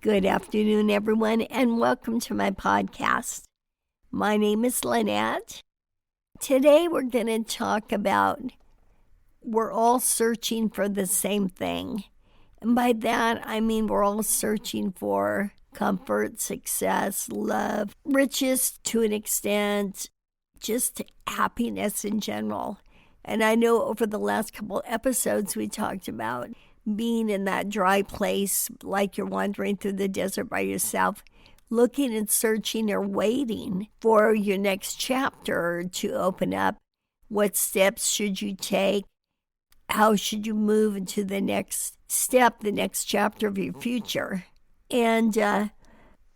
Good afternoon, everyone, and welcome to my podcast. My name is Lynette. Today we're going to talk about we're all searching for the same thing. And by that, I mean we're all searching for comfort, success, love, riches to an extent, just happiness in general. And I know over the last couple episodes we talked about being in that dry place like you're wandering through the desert by yourself, looking and searching or waiting for your next chapter to open up. What steps should you take? How should you move into the next step, the next chapter of your future? And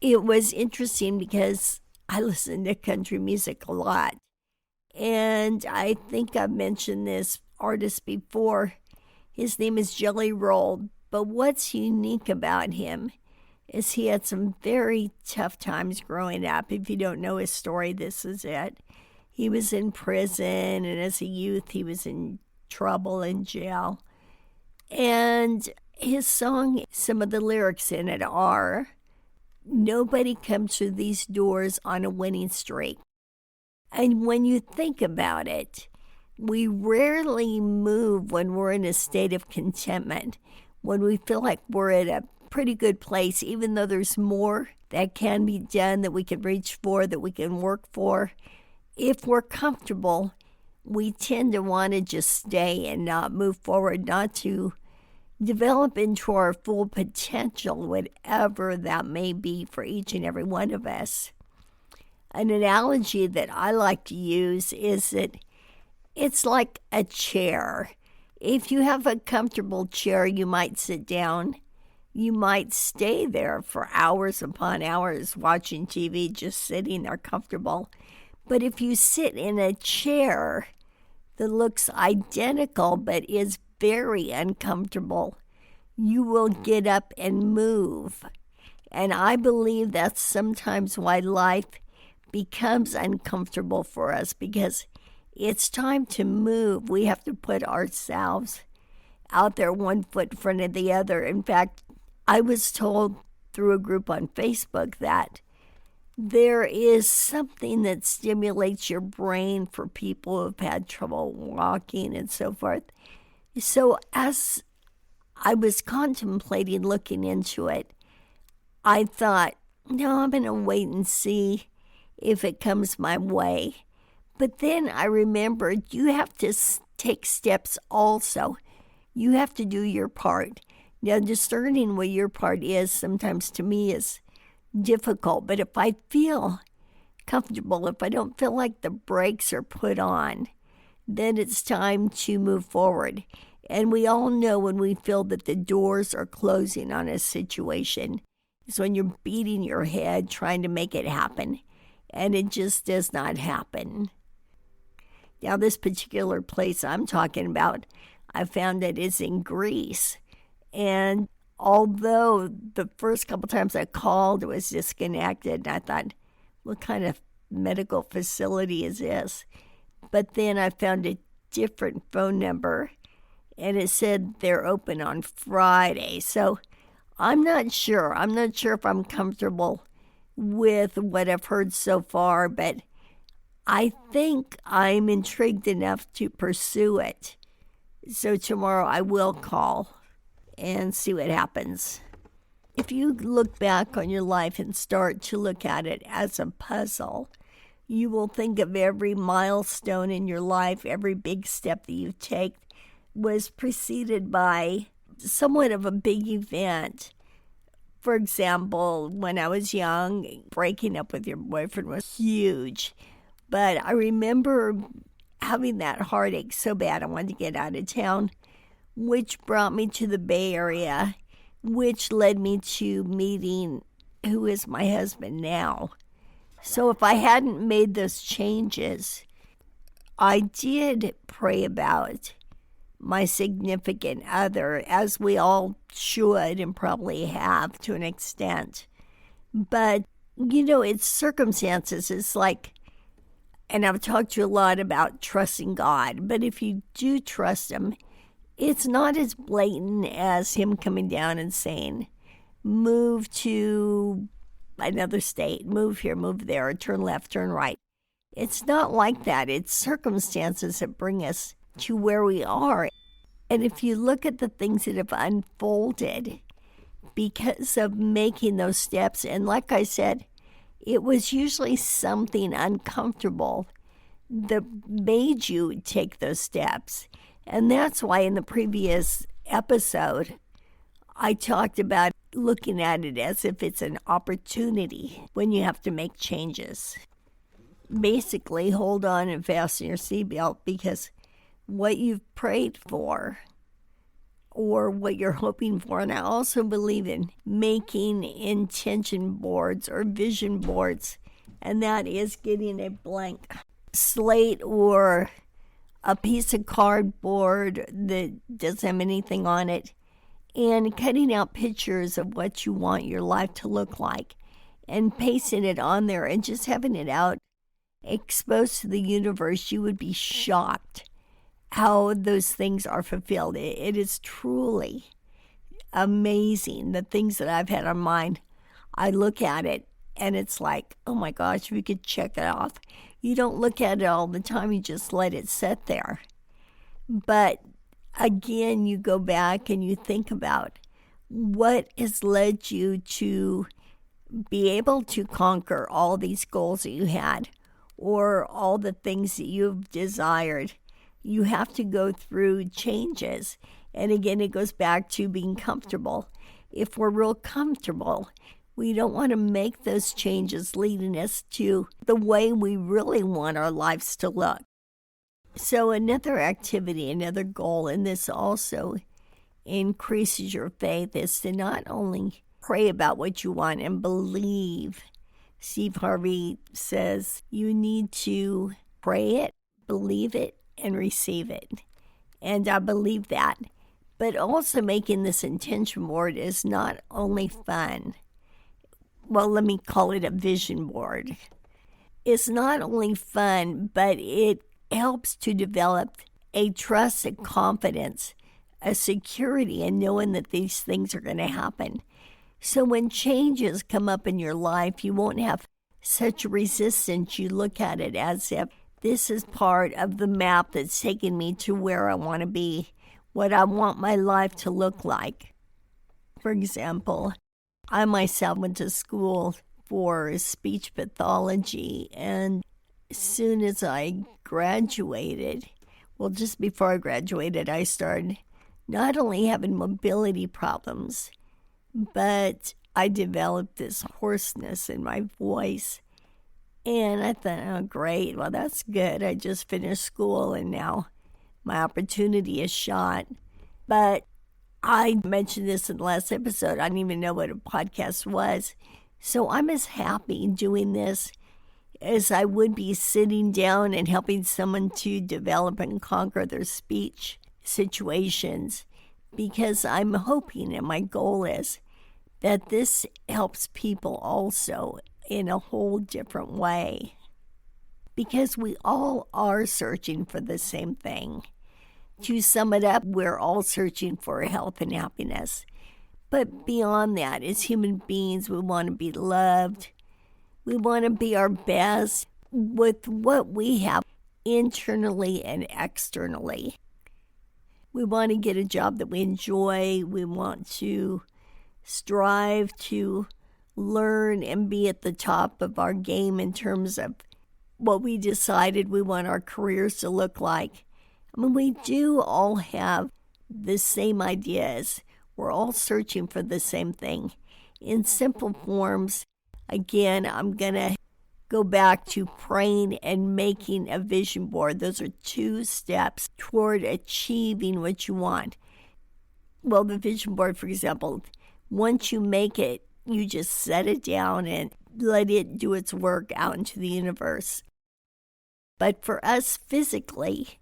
it was interesting because I listen to country music a lot. And I think I've mentioned this artist before. His name is Jelly Roll, but what's unique about him is he had some very tough times growing up. If you don't know his story, this is it. He was in prison, and as a youth, he was in trouble in jail. And his song, some of the lyrics in it are, "Nobody comes through these doors on a winning streak." And when you think about it, we rarely move when we're in a state of contentment, when we feel like we're at a pretty good place, even though there's more that can be done, that we can reach for, that we can work for. If we're comfortable, we tend to want to just stay and not move forward, not to develop into our full potential, whatever that may be for each and every one of us. An analogy that I like to use is that it's like a chair. If you have a comfortable chair, you might sit down. You might stay there for hours upon hours watching TV, just sitting there comfortable. But if you sit in a chair that looks identical but is very uncomfortable, you will get up and move. And I believe that's sometimes why life becomes uncomfortable for us, because it's time to move. We have to put ourselves out there, one foot in front of the other. In fact, I was told through a group on Facebook that there is something that stimulates your brain for people who've had trouble walking and so forth. So as I was contemplating looking into it, I thought, no, I'm going to wait and see if it comes my way. But then I remembered you have to take steps also. You have to do your part. Now, discerning what your part is sometimes to me is difficult. But if I feel comfortable, if I don't feel like the brakes are put on, then it's time to move forward. And we all know when we feel that the doors are closing on a situation, it's when you're beating your head trying to make it happen. And it just does not happen. Now, this particular place I'm talking about, I found that it's in Greece. And although the first couple times I called, it was disconnected, and I thought, what kind of medical facility is this? But then I found a different phone number, and it said they're open on Friday. So I'm not sure. I'm not sure if I'm comfortable with what I've heard so far, but I think I'm intrigued enough to pursue it. So tomorrow I will call and see what happens. If you look back on your life and start to look at it as a puzzle, you will think of every milestone in your life, every big step that you take was preceded by somewhat of a big event. For example, when I was young, breaking up with your boyfriend was huge. But I remember having that heartache so bad I wanted to get out of town, which brought me to the Bay Area, which led me to meeting who is my husband now. So if I hadn't made those changes, I did pray about my significant other, as we all should and probably have to an extent. But, it's circumstances. It's like, and I've talked to you a lot about trusting God, but if you do trust Him, it's not as blatant as Him coming down and saying, move to another state, move here, move there, turn left, turn right. It's not like that. It's circumstances that bring us to where we are. And if you look at the things that have unfolded because of making those steps, and like I said, it was usually something uncomfortable that made you take those steps. And that's why in the previous episode, I talked about looking at it as if it's an opportunity when you have to make changes. Basically, hold on and fasten your seatbelt, because what you've prayed for or what you're hoping for, and I also believe in making intention boards or vision boards, and that is getting a blank slate or a piece of cardboard that doesn't have anything on it, and cutting out pictures of what you want your life to look like and pasting it on there and just having it out exposed to the universe. You would be shocked how those things are fulfilled. It is truly amazing, the things that I've had on mind. I look at it and it's like, oh my gosh, we could check it off. You don't look at it all the time, you just let it sit there. But again, you go back and you think about what has led you to be able to conquer all these goals that you had, or all the things that you've desired. You have to go through changes. And again, it goes back to being comfortable. If we're real comfortable, we don't want to make those changes leading us to the way we really want our lives to look. So another activity, another goal, and this also increases your faith, is to not only pray about what you want and believe. Steve Harvey says you need to pray it, believe it, and receive it. And I believe that. But also making this intention board is not only fun. Well, let me call it a vision board. It's not only fun, but it helps to develop a trust and confidence, a security in knowing that these things are going to happen. So when changes come up in your life, you won't have such resistance. You look at it as if this is part of the map that's taking me to where I want to be, what I want my life to look like. For example, I myself went to school for speech pathology, and as soon as I graduated, well, just before I graduated, I started not only having mobility problems, but I developed this hoarseness in my voice. And I thought, oh, great, well, that's good. I just finished school and now my opportunity is shot. But I mentioned this in the last episode. I didn't even know what a podcast was. So I'm as happy doing this as I would be sitting down and helping someone to develop and conquer their speech situations, because I'm hoping, and my goal is, that this helps people also in a whole different way. Because we all are searching for the same thing. To sum it up, we're all searching for health and happiness. But beyond that, as human beings, we want to be loved. We want to be our best with what we have internally and externally. We want to get a job that we enjoy. We want to strive to learn and be at the top of our game in terms of what we decided we want our careers to look like. I mean, we do all have the same ideas. We're all searching for the same thing in simple forms. Again, I'm going to go back to praying and making a vision board. Those are 2 steps toward achieving what you want. Well, the vision board, for example, once you make it, you just set it down and let it do its work out into the universe. But for us physically,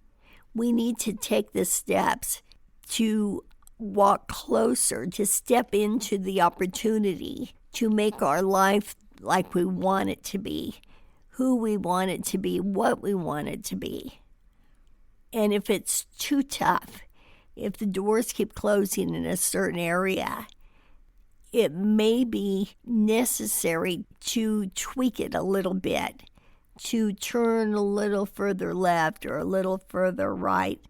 we need to take the steps to walk closer, to step into the opportunity to make our life like we want it to be, who we want it to be, what we want it to be. And if it's too tough, if the doors keep closing in a certain area, it may be necessary to tweak it a little bit, to turn a little further left or a little further right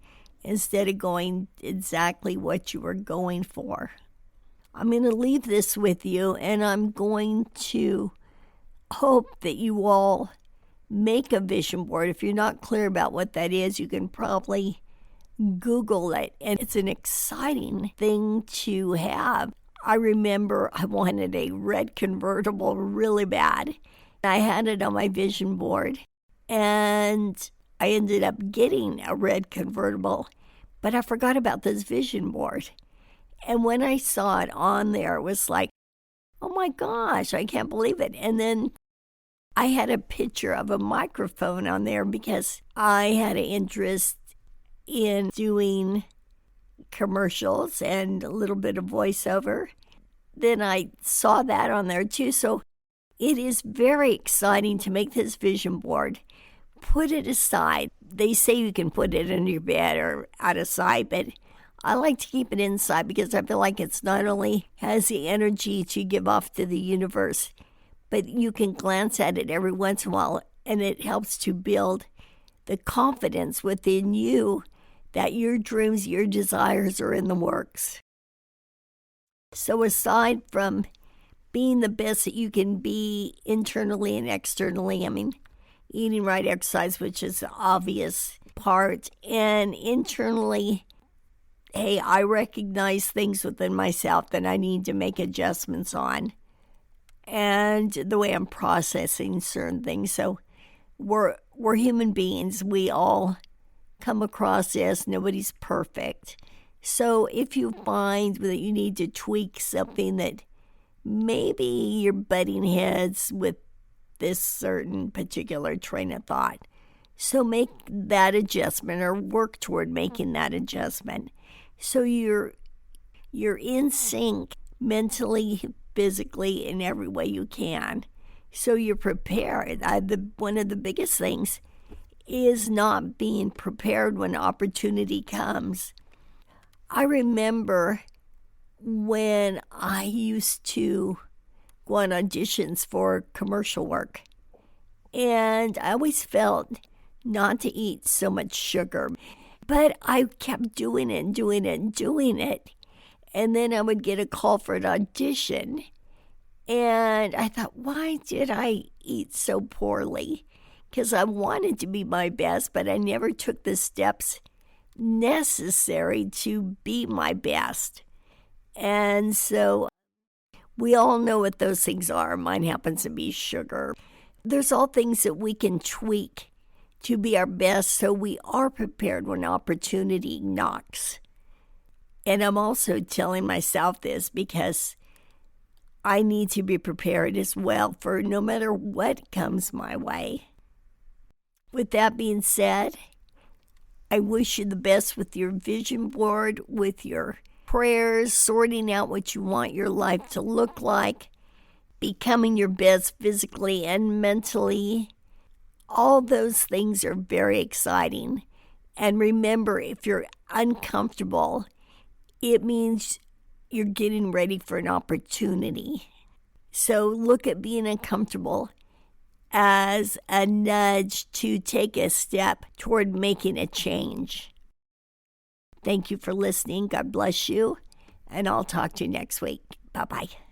instead of going exactly what you were going for. I'm going to leave this with you, and I'm going to hope that you all make a vision board. If you're not clear about what that is, you can probably Google it, and it's an exciting thing to have. I remember I wanted a red convertible really bad. I had it on my vision board, and I ended up getting a red convertible, but I forgot about this vision board. And when I saw it on there, it was like, oh my gosh, I can't believe it. And then I had a picture of a microphone on there because I had an interest in doing commercials and a little bit of voiceover. Then I saw that on there too. So it is very exciting to make this vision board. Put it aside. They say you can put it in your bed or out of sight, but I like to keep it inside because I feel like it's not only has the energy to give off to the universe, but you can glance at it every once in a while, and it helps to build the confidence within you that your dreams, your desires are in the works. So aside from being the best that you can be internally and externally, eating right, exercise, which is the obvious part, and internally, hey, I recognize things within myself that I need to make adjustments on, and the way I'm processing certain things. So we're human beings. We all come across this. Nobody's perfect. So if you find that you need to tweak something that maybe you're butting heads with this certain particular train of thought, so make that adjustment or work toward making that adjustment. So you're in sync mentally, physically, in every way you can. So you're prepared. One of the biggest things is not being prepared when opportunity comes. I remember when I used to go on auditions for commercial work, and I always felt not to eat so much sugar, but I kept doing it and doing it and doing it, and then I would get a call for an audition, and I thought, why did I eat so poorly? Because I wanted to be my best, but I never took the steps necessary to be my best. And so we all know what those things are. Mine happens to be sugar. There's all things that we can tweak to be our best so we are prepared when opportunity knocks. And I'm also telling myself this because I need to be prepared as well for no matter what comes my way. With that being said, I wish you the best with your vision board, with your prayers, sorting out what you want your life to look like, becoming your best physically and mentally. All those things are very exciting. And remember, if you're uncomfortable, it means you're getting ready for an opportunity. So look at being uncomfortable as a nudge to take a step toward making a change. Thank you for listening. God bless you. And I'll talk to you next week. Bye-bye.